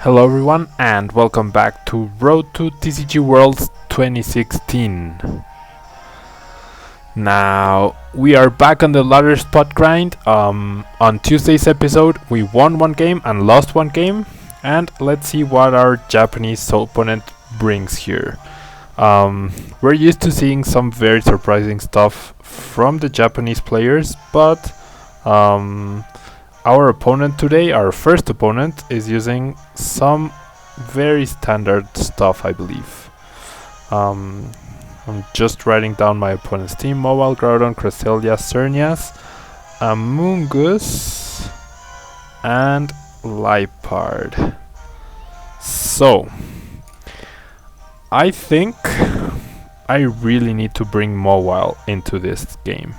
Hello everyone and welcome back to Road to TCG Worlds 2016. Now, we are back on the ladder spot grind. On Tuesday's episode we won one game and lost one game, and let's see what our Japanese opponent brings here. We're used to seeing some very surprising stuff from the Japanese players, but our opponent today, our first opponent, is using some very standard stuff, I believe. I'm just writing down my opponent's team: Mawile, Groudon, Cresselia, Xerneas, Amoonguss, and Liepard. So, I think I really need to bring Mawile into this game,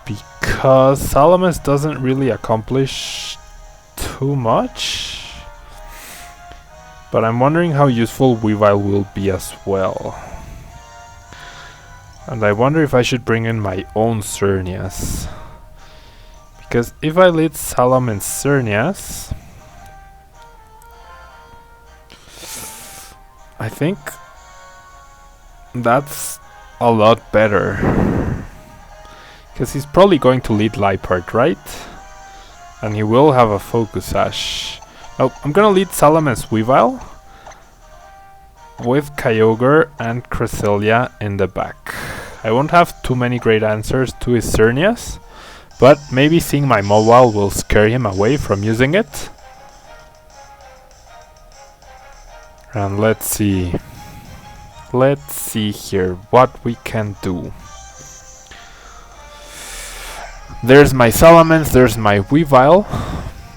because Salamence doesn't really accomplish too much, but I'm wondering how useful Weavile will be as well. And I wonder if I should bring in my own Xerneas, because if I lead Salamence Xerneas, I think that's a lot better. Because he's probably going to lead Liepard, right? And he will have a Focus Sash. Oh, I'm gonna lead Salamence Weavile with Kyogre and Cresselia in the back. I won't have too many great answers to his Xerneas, but maybe seeing my Mawile will scare him away from using it. And let's see here what we can do. There's my Salamence, there's my Weavile,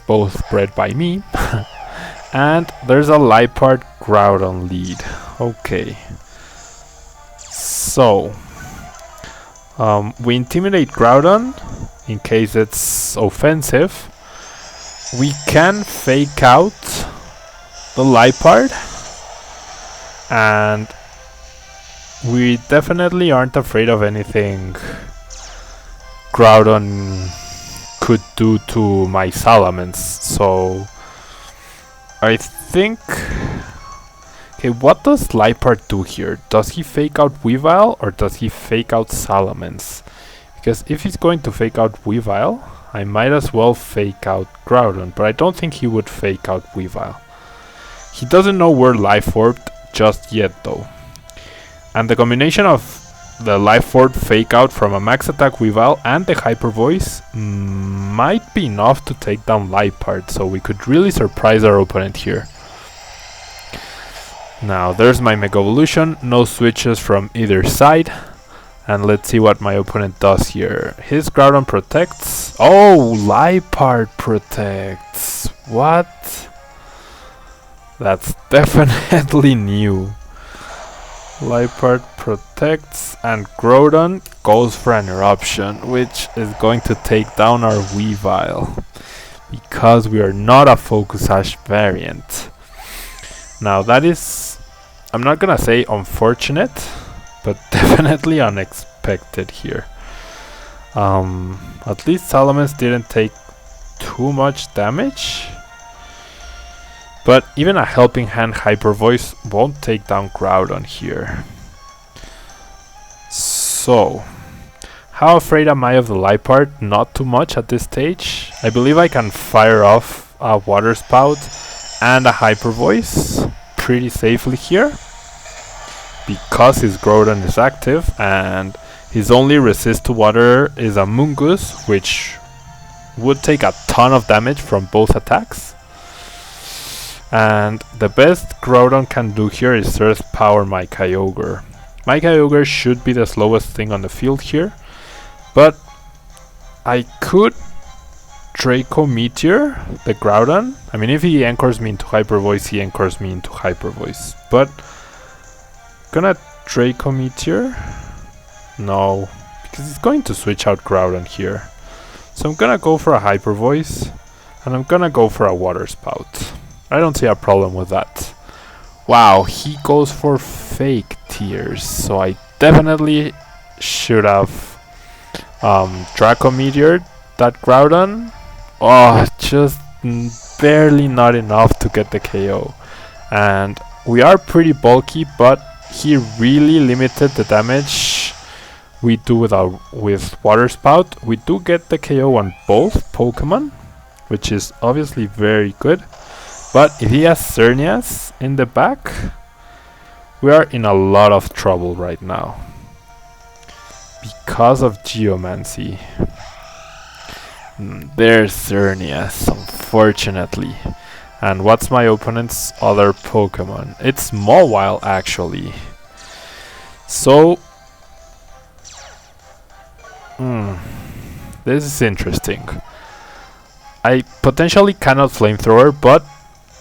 both bred by me, and there's a Liepard Groudon lead. Okay, so we intimidate Groudon in case it's offensive. We can fake out the Liepard, and we definitely aren't afraid of anything Groudon could do to my Salamence, so I think... Okay, what does Liepard do here? Does he fake out Weavile or does he fake out Salamence? Because if he's going to fake out Weavile, I might as well fake out Groudon, but I don't think he would fake out Weavile. He doesn't know we're Life Orbed just yet though. And the combination of the Life Orb fake out from a max attack Weavile and the Hyper Voice might be enough to take down Liepard, so we could really surprise our opponent here. Now there's my Mega Evolution, no switches from either side, and let's see what my opponent does here. His Groudon protects. Oh, Liepard protects. What? That's definitely new. Liepard protects and Groudon goes for an Eruption, which is going to take down our Weavile, because we are not a Focus Sash variant. Now that is, I'm not gonna say unfortunate, but definitely unexpected here. At least Salamence didn't take too much damage, but even a Helping Hand Hyper Voice won't take down Groudon here. So, how afraid am I of the Liepard? Not too much at this stage. I believe I can fire off a Water Spout and a Hyper Voice pretty safely here, because his Groudon is active and his only resist to water is a Amoonguss, which would take a ton of damage from both attacks. And the best Groudon can do here is Earth Power my Kyogre. My Kyogre should be the slowest thing on the field here, but I could Draco Meteor the Groudon. I mean, if he anchors me into Hyper Voice, he anchors me into Hyper Voice. But gonna Draco Meteor? No, because he's going to switch out Groudon here. So I'm gonna go for a Hyper Voice, and I'm gonna go for a Water Spout. I don't see a problem with that. Wow, he goes for Fake Tears, so I definitely should have Draco Meteored that Groudon. Oh, just barely not enough to get the KO. And we are pretty bulky, but he really limited the damage we do with Water Spout. We do get the KO on both Pokemon, which is obviously very good. But if he has Xerneas in the back, we are in a lot of trouble right now because of Geomancy. There's Xerneas, unfortunately. And what's my opponent's other Pokemon? It's Mawile, actually. So this is interesting. I potentially cannot Flamethrower, but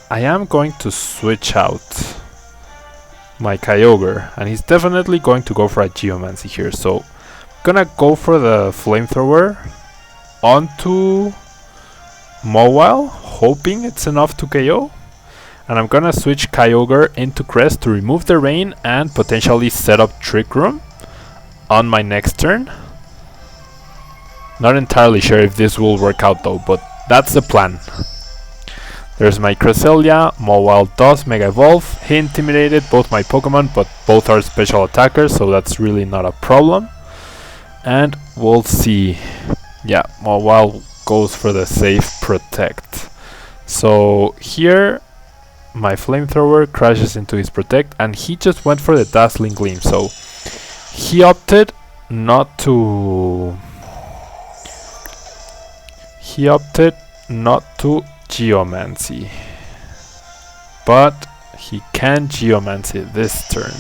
I am going to switch out my Kyogre, and he's definitely going to go for a Geomancy here. So I'm gonna go for the Flamethrower onto Mawile, hoping it's enough to KO. And I'm gonna switch Kyogre into Crest to remove the rain and potentially set up Trick Room on my next turn. Not entirely sure if this will work out though, but that's the plan. There's my Cresselia. Mawile does Mega Evolve. He intimidated both my Pokemon, but both are special attackers, so that's really not a problem. And we'll see. Yeah, Mawile goes for the safe Protect. So here my Flamethrower crashes into his Protect, and he just went for the Dazzling Gleam. So he opted not to Geomancy, but he can Geomancy this turn,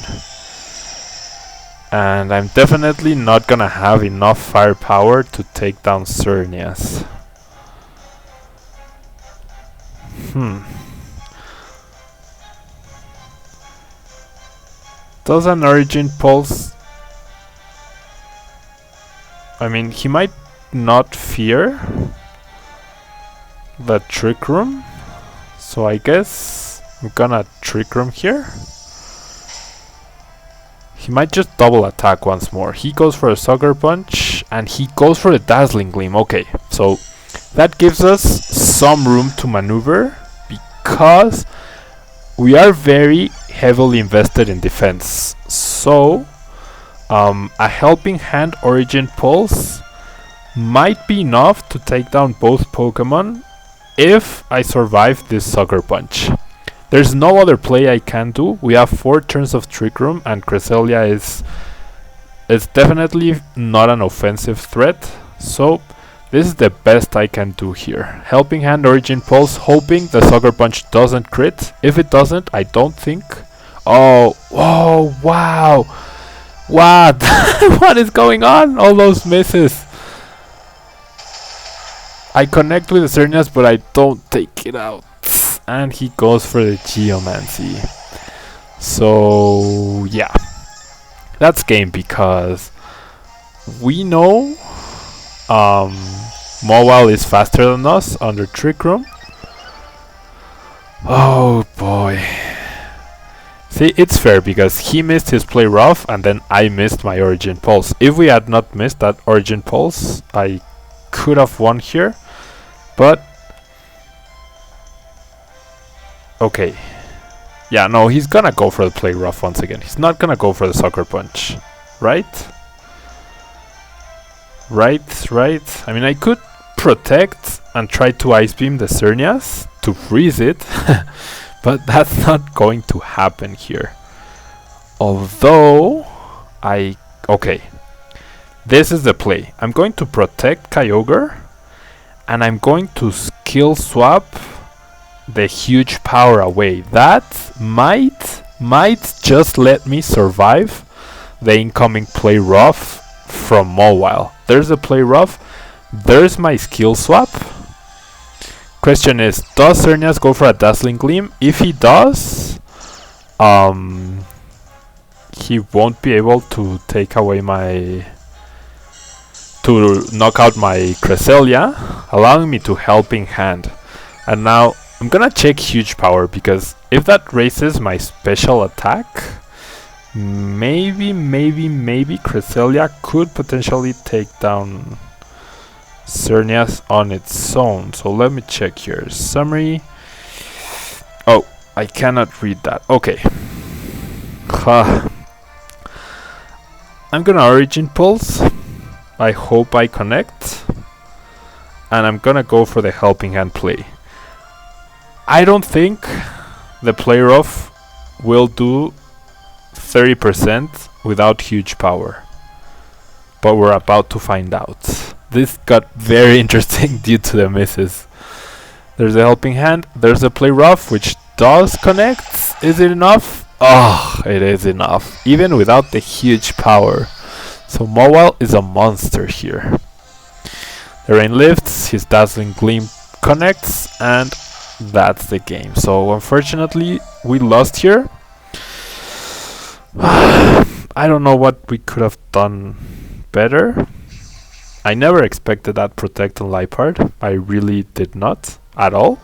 and I'm definitely not gonna have enough firepower to take down Xerneas. Does an Origin Pulse? I mean, he might not fear the Trick Room, so I guess I'm gonna Trick Room here. He might just double attack once more. He goes for a Sucker Punch, and he goes for the Dazzling Gleam. Okay, so that gives us some room to maneuver, because we are very heavily invested in defense. So a Helping Hand Origin Pulse might be enough to take down both Pokemon if I survive this Sucker Punch. There's no other play I can do. We have 4 turns of Trick Room, and Cresselia is definitely not an offensive threat. So this is the best I can do here. Helping Hand Origin Pulse, hoping the Sucker Punch doesn't crit. If it doesn't, I don't think. Oh, wow. What? What is going on? All those misses. I connect with the Xerneas, but I don't take it out. And he goes for the Geomancy. So yeah, that's game, because we know Mawile is faster than us under Trick Room. Oh boy. See, it's fair because he missed his play rough and then I missed my Origin Pulse. If we had not missed that Origin Pulse, I could have won here. But okay. Yeah, no, he's gonna go for the play rough once again. He's not gonna go for the Sucker Punch. Right? Right. I mean, I could Protect and try to Ice Beam the Xerneas to freeze it. But that's not going to happen here. Although, okay. This is the play. I'm going to Protect Kyogre. And I'm going to Skill Swap the huge power away. That might just let me survive the incoming play rough from Mawile. There's a play rough. There's my Skill Swap. Question is, does Xerneas go for a Dazzling Gleam? If he does, he won't be able to take away to knock out my Cresselia, allowing me to Helping Hand. And now I'm gonna check huge power, because if that raises my special attack, maybe Cresselia could potentially take down Xerneas on its own. So let me check here. Summary. Oh, I cannot read that. Okay. I'm gonna Origin Pulse. I hope I connect. And I'm gonna go for the Helping Hand play. I don't think the play rough will do 30% without huge power. But we're about to find out. This got very interesting due to the misses. There's a Helping Hand, there's a play rough which does connect. Is it enough? Oh, it is enough, even without the huge power. So Mawile is a monster here. The rain lifts, his Dazzling Gleam connects, and that's the game. So unfortunately we lost here. I don't know what we could have done better. I never expected that Protect on Liepard. I really did not at all.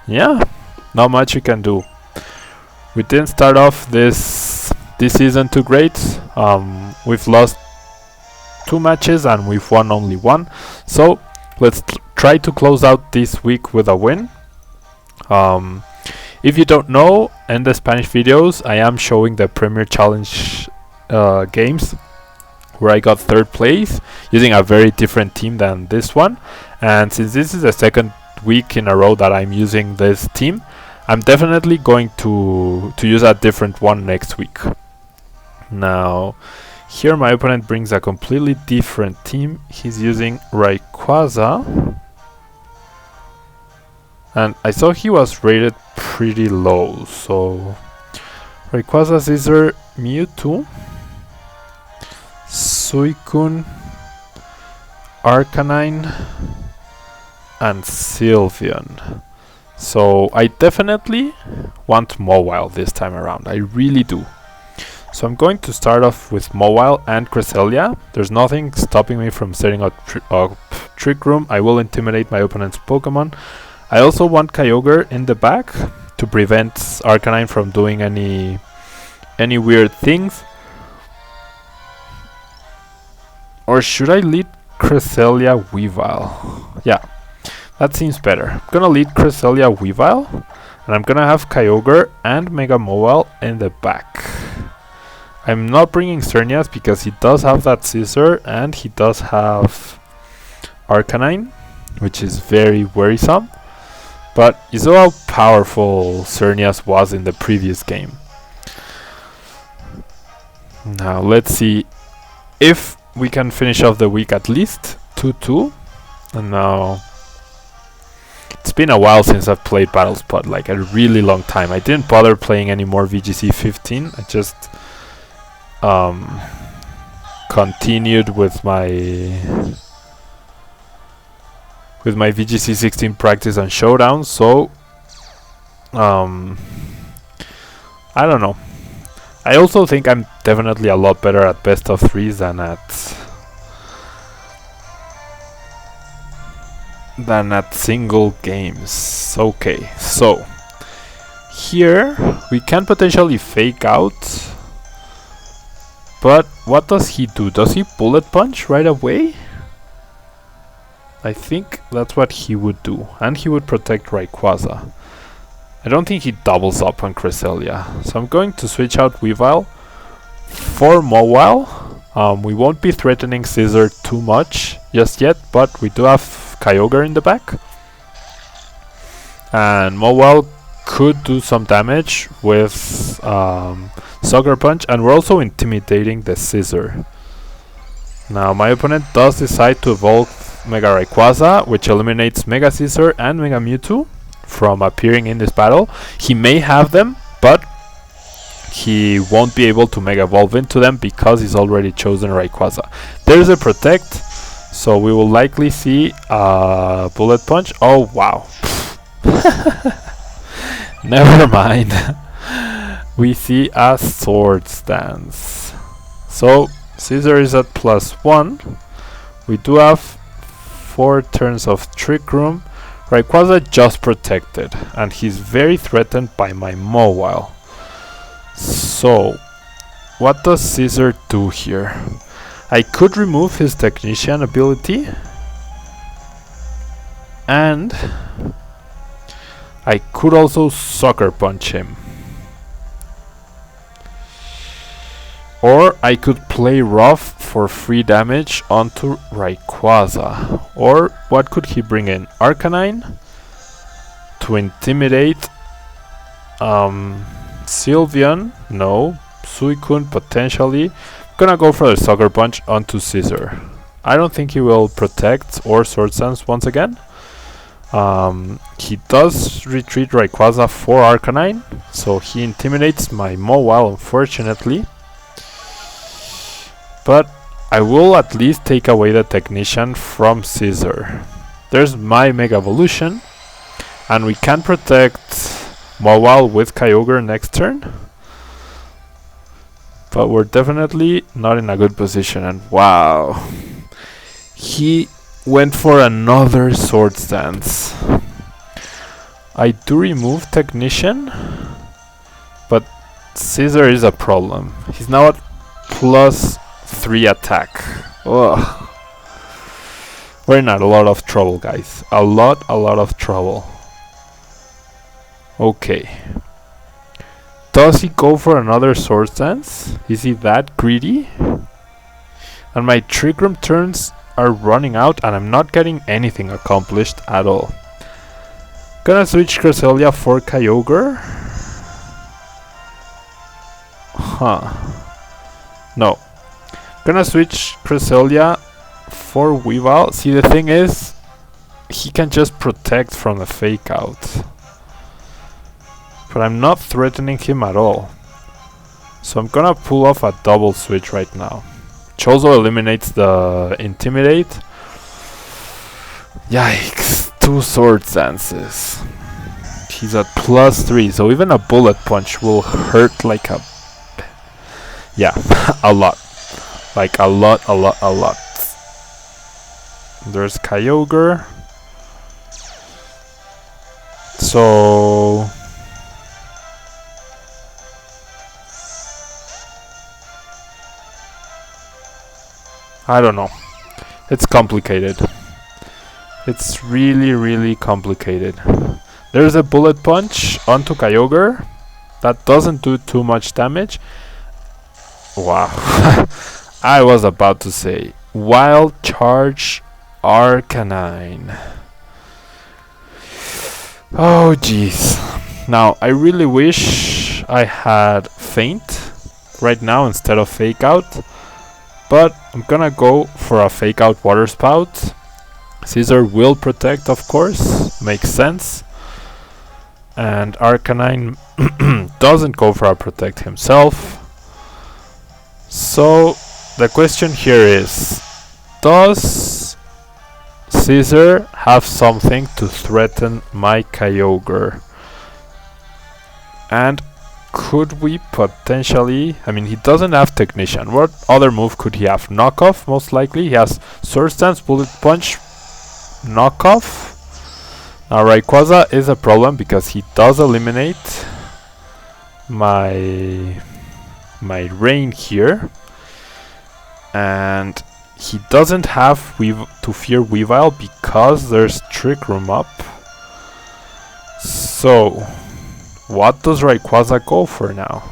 Yeah, not much you can do. We didn't start off this season too great. We've lost 2 matches and we've won only 1. So let's try to close out this week with a win. If you don't know, in the Spanish videos I am showing the Premier Challenge games where I got 3rd place using a very different team than this one. And since this is the 2nd week in a row that I'm using this team, I'm definitely going to use a different one next week. Now, here my opponent brings a completely different team. He's using Rayquaza. And I saw he was rated pretty low. So, Rayquaza, Scizor, Mewtwo, Suicune, Arcanine, and Sylveon. So I definitely want Mawile this time around. I really do. So I'm going to start off with Mawile and Cresselia. There's nothing stopping me from setting up Trick Room. I will intimidate my opponent's Pokemon. I also want Kyogre in the back to prevent Arcanine from doing any weird things. Or should I lead Cresselia Weavile? Yeah, that seems better. I'm gonna lead Cresselia Weavile, and I'm gonna have Kyogre and Mega Mawile in the back. I'm not bringing Xerneas because he does have that Scizor and he does have Arcanine, which is very worrisome. But you saw how powerful Xerneas was in the previous game. Now let's see if we can finish off the week at least 2-2. And now it's been a while since I've played Battle Spot, like a really long time. I didn't bother playing any more VGC 15. I just continued with my VGC 16 practice and showdown. So I don't know. I also think I'm definitely a lot better at best of 3s than at single games. Okay, so here we can potentially fake out, but what does he do? Does he Bullet Punch right away? I think that's what he would do, and he would protect Rayquaza. I don't think he doubles up on Cresselia, so I'm going to switch out Weavile for Mawile. We won't be threatening Scizor too much just yet, but we do have Kyogre in the back. And Mawile could do some damage with Sucker Punch, and we're also intimidating the Scizor. Now my opponent does decide to evolve Mega Rayquaza, which eliminates Mega Scizor and Mega Mewtwo from appearing in this battle. He may have them, but he won't be able to Mega Evolve into them because he's already chosen Rayquaza. There's a Protect, so we will likely see a Bullet Punch. Oh wow. Never mind. We see a Swords Dance. So Scizor is at +1. We do have 4 turns of Trick Room. Rayquaza just protected, and he's very threatened by my Mawile. So what does Scizor do here? I could remove his Technician ability, and I could also Sucker Punch him. Or I could play rough for free damage onto Rayquaza. Or what could he bring in? Arcanine to intimidate. Sylveon, no. Suicune potentially. Gonna go for the Sucker Punch onto Scizor. I don't think he will protect or Sword Dance once again. He does retreat Rayquaza for Arcanine, so he intimidates my Mawile, unfortunately. But I will at least take away the Technician from Scizor. There's my Mega Evolution, and we can protect Mawile with Kyogre next turn. But we're definitely not in a good position, and wow. He went for another Sword Dance. I do remove Technician, but Scizor is a problem. He's now at +3 attack. Ugh. We're in a lot of trouble, guys. A lot of trouble. Okay. Does he go for another Sword Dance? Is he that greedy? And my Trick Room turns are running out, and I'm not getting anything accomplished at all. Gonna switch Cresselia for Kyogre. No. Gonna switch Cresselia for Weavile. See, the thing is, he can just protect from the Fake Out. But I'm not threatening him at all. So I'm gonna pull off a double switch right now. Which also eliminates the Intimidate. Yikes, 2 Sword Dances. He's at +3, so even a Bullet Punch will hurt like a... yeah, a lot. Like a lot. There's Kyogre. So... I don't know. It's complicated. It's really complicated. There's a Bullet Punch onto Kyogre. That doesn't do too much damage. Wow. I was about to say Wild Charge Arcanine. Oh jeez. Now I really wish I had Feint right now instead of Fake Out. But I'm gonna go for a Fake Out Water Spout. Scizor will protect, of course, makes sense. And Arcanine doesn't go for a Protect himself. So the question here is, does Scizor have something to threaten my Kyogre? And could we potentially... I mean, he doesn't have Technician. What other move could he have? Knockoff, most likely. He has Sword Dance, Bullet Punch, Knockoff. Now Rayquaza is a problem because he does eliminate my Rain here. And he doesn't have to fear Weavile because there's Trick Room up. So... what does Rayquaza go for now?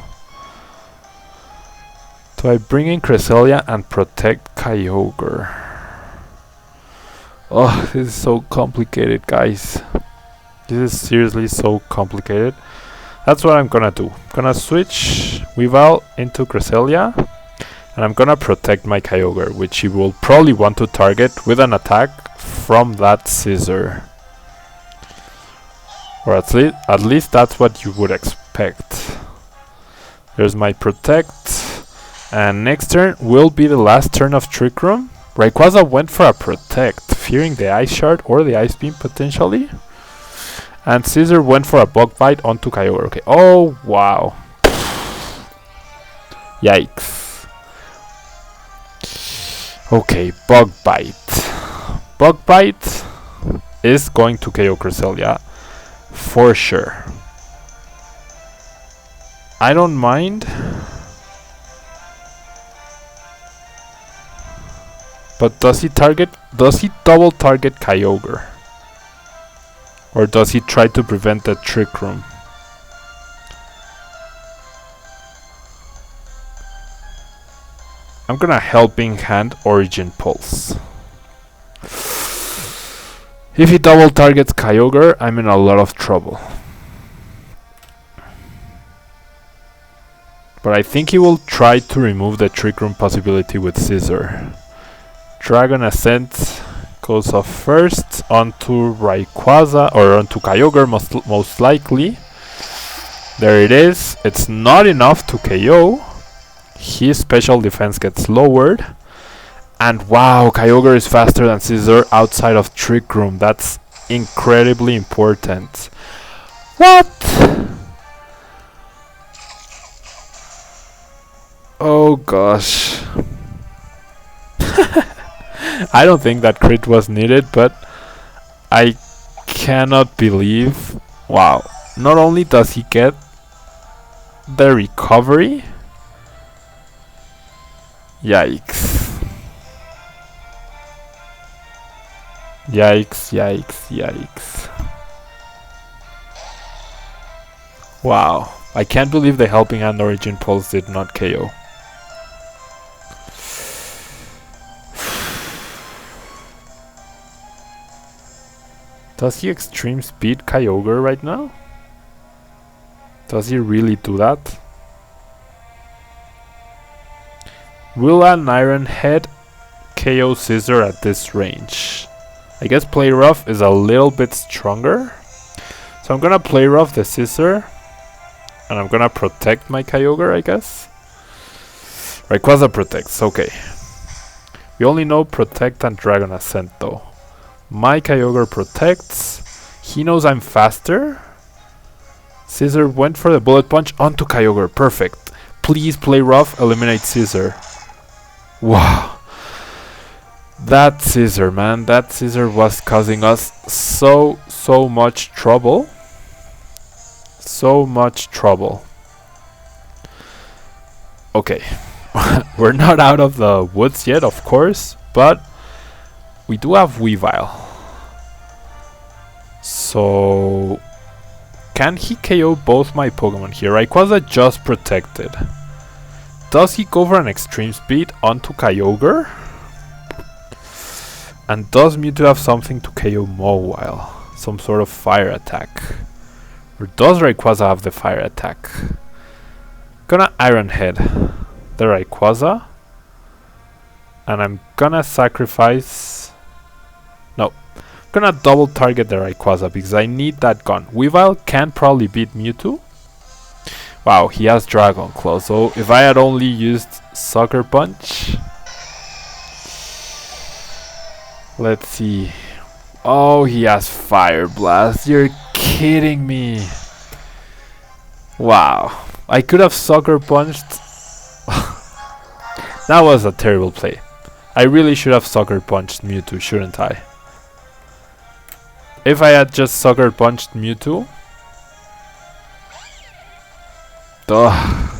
Do I bring in Cresselia and protect Kyogre? Oh, this is so complicated, guys. This is seriously so complicated. That's what I'm gonna do. I'm gonna switch Weavile into Cresselia, and I'm gonna protect my Kyogre, which he will probably want to target with an attack from that Scizor. Or at least that's what you would expect. There's my Protect. And next turn will be the last turn of Trick Room. Rayquaza went for a Protect, fearing the Ice Shard or the Ice Beam potentially. And Scizor went for a Bug Bite onto Kyogre. Okay. Oh, wow. Yikes. Okay, Bug Bite. Bug Bite is going to KO Cresselia. For sure. I don't mind. But does he double target Kyogre? Or does he try to prevent the Trick Room? I'm gonna Helping Hand Origin Pulse. If he double targets Kyogre, I'm in a lot of trouble. But I think he will try to remove the Trick Room possibility with Scissor. Dragon Ascent goes off first onto Rayquaza, or onto Kyogre most likely. There it is. It's not enough to KO. His special defense gets lowered. And wow, Kyogre is faster than Scissor outside of Trick Room. That's incredibly important. What? Oh gosh. I don't think that crit was needed, but I cannot believe. Wow. Not only does he get the recovery. Yikes. Yikes, yikes, yikes. Wow. I can't believe the Helping Hand Origin Pulse did not KO. Does he Extreme Speed Kyogre right now? Does he really do that? Will an Iron Head KO Scissor at this range? I guess Play Rough is a little bit stronger. So I'm gonna Play Rough the Scissor. And I'm gonna protect my Kyogre, I guess. Rayquaza protects, okay. We only know Protect and Dragon Ascent though. My Kyogre protects. He knows I'm faster. Scissor went for the Bullet Punch onto Kyogre. Perfect. Please Play Rough, eliminate Scissor. Wow. That Scissor, man. That Scissor was causing us so much trouble. So much trouble. Okay. We're not out of the woods yet, of course, but we do have Weavile. So can he KO both my Pokemon here? Rayquaza just protected. Does he go for an Extreme Speed onto Kyogre? And does Mewtwo have something to KO Mawile? Some sort of fire attack? Or does Rayquaza have the fire attack? Gonna Iron Head the Rayquaza. And I'm gonna sacrifice... No. Gonna double target the Rayquaza because I need that gun. Weavile can probably beat Mewtwo. Wow, he has Dragon Claw. So if I had only used Sucker Punch... Let's see. Oh, he has Fire Blast. You're kidding me. Wow. I could have Sucker Punched. That was a terrible play. I really should have Sucker Punched Mewtwo, shouldn't I? If I had just Sucker Punched Mewtwo... Ugh.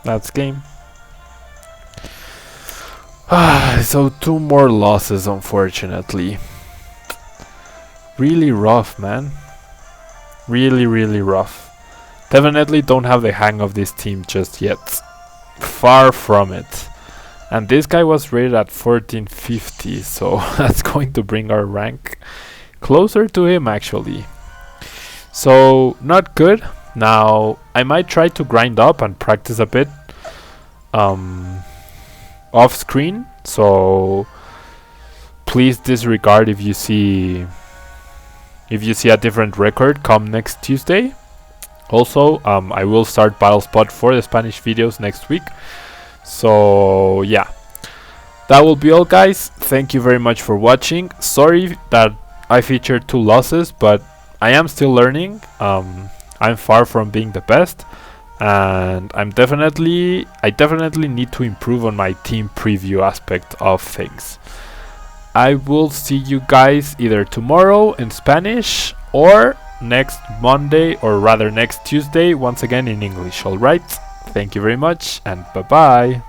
That's game. So 2 more losses, unfortunately. Really rough, man. Really rough. Definitely don't have the hang of this team just yet. Far from it. And this guy was rated at 1450, so that's going to bring our rank closer to him, actually. So, not good. Now, I might try to grind up and practice a bit off screen. So, please disregard if you see a different record come next Tuesday. Also, I will start BattleSpot for the Spanish videos next week. So, yeah. That will be all, guys. Thank you very much for watching. Sorry that I featured 2 losses, but I am still learning. I'm far from being the best, and I definitely need to improve on my team preview aspect of things. I will see you guys either tomorrow in Spanish or next Monday, or rather next Tuesday, once again in English. Alright, Thank you very much, and bye bye.